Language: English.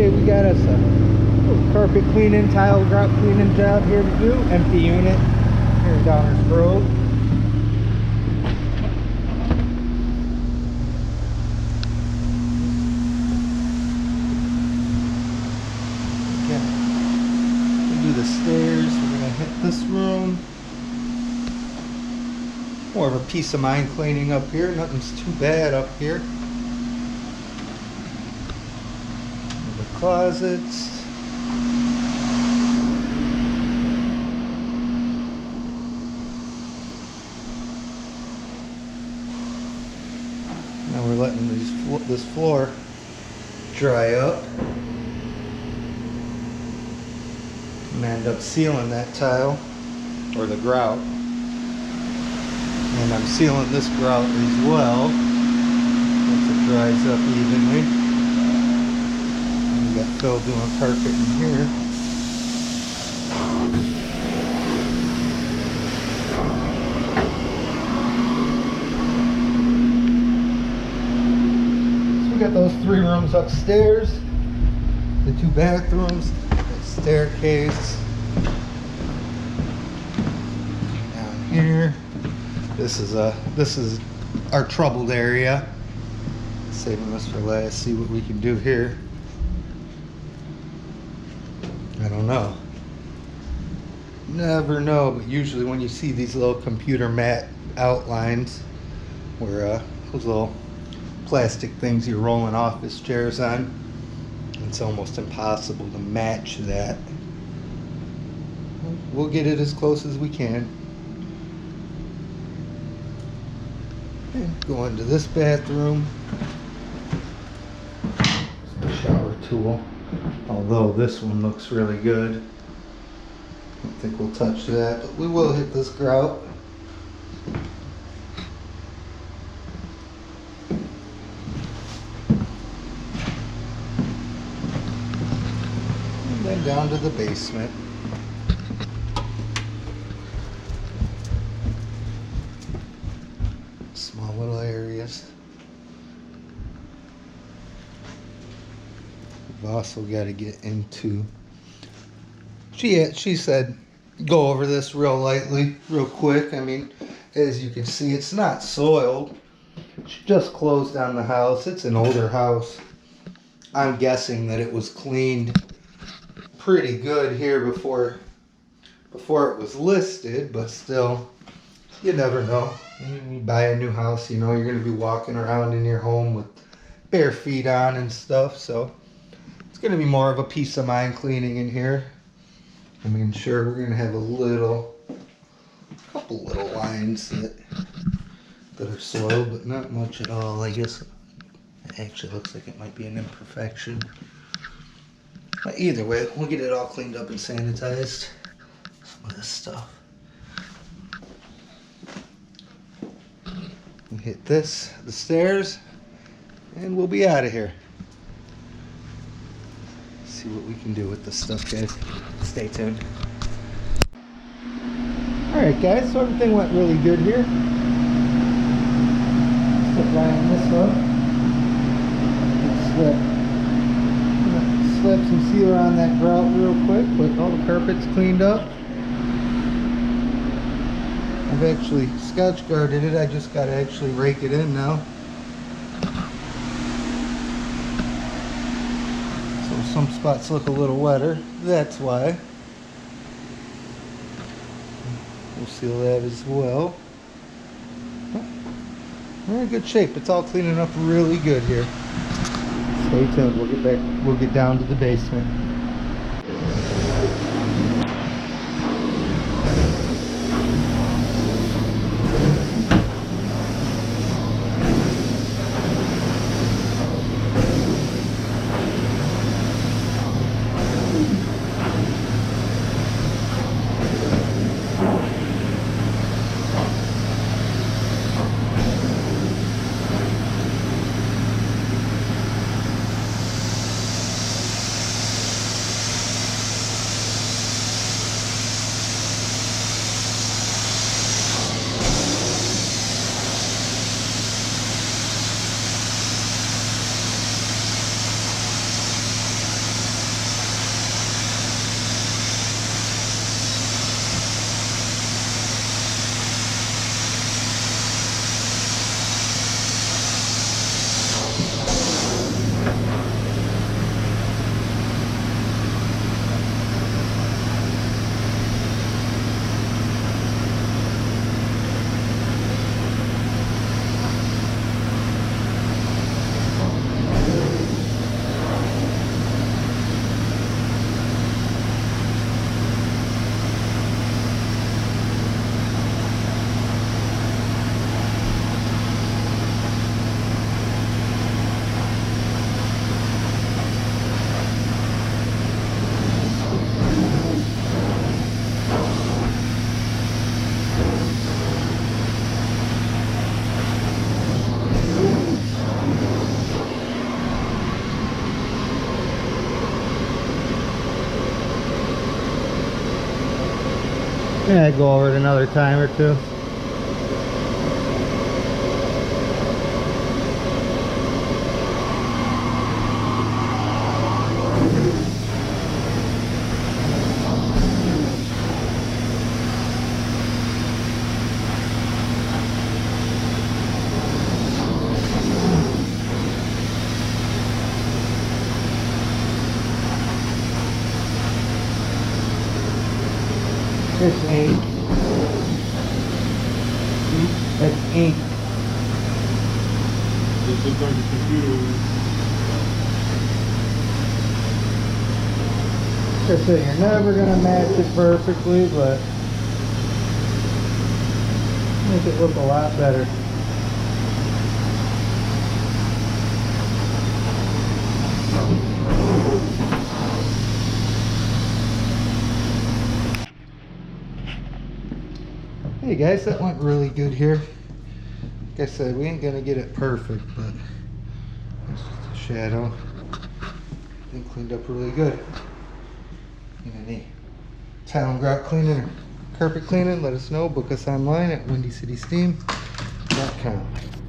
Okay, we got us a little carpet cleaning, tile grout cleaning job here to do. Empty unit here in Downers Grove. Do the stairs. We're gonna hit this room. More of a peace of mind cleaning up here. Nothing's too bad up here. The closets. Now we're letting this floor dry up. And end up sealing that tile or the grout, and I'm sealing this grout as well once it dries up evenly. And we got Phil doing carpet in here. So we got those 3 rooms upstairs, the 2 bathrooms, staircase down here. This is our troubled area. Saving this for last. See what we can do here. I don't know. Never know, but usually when you see these little computer mat outlines where those little plastic things you're rolling office chairs on, it's almost impossible to match that. We'll get it as close as we can. And go into this bathroom. Some shower tool. Although this one looks really good. I don't think we'll touch that, but we will hit this grout. Then down to the basement. Small little areas. We've also got to get into. She said go over this real lightly, real quick. I mean, as you can see, it's not soiled. She just closed on the house. It's an older house. I'm guessing that it was cleaned pretty good here before it was listed, but still, you never know. You buy a new house, you know you're going to be walking around in your home with bare feet on and stuff, so it's going to be more of a peace of mind cleaning in here. I mean, sure, we're going to have a couple little lines that are soiled, but not much at all. I guess it actually looks like it might be an imperfection. But either way, we'll get it all cleaned up and sanitized. Some of this stuff. We hit the stairs, and we'll be out of here. See what we can do with this stuff, guys. Stay tuned. Alright guys, so everything went really good here. Stick Ryan this one. Slap some sealer on that grout real quick, but all the carpet's cleaned up. I've actually Scotch guarded it. I just got to actually rake it in now. So some spots look a little wetter. That's why. We'll seal that as well. We're in good shape. It's all cleaning up really good here. Stay tuned. We'll get down to the basement. Yeah, go over it another time or two. It's ink. It's ink. This looks like a computer. Like I said, you're never gonna match it perfectly, but make it look a lot better. Hey guys, that went really good here. Like I said, we ain't gonna get it perfect, but it's just a shadow. Been cleaned up really good. Any tile and grout cleaning or carpet cleaning, let us know. Book us online at windycitysteam.com.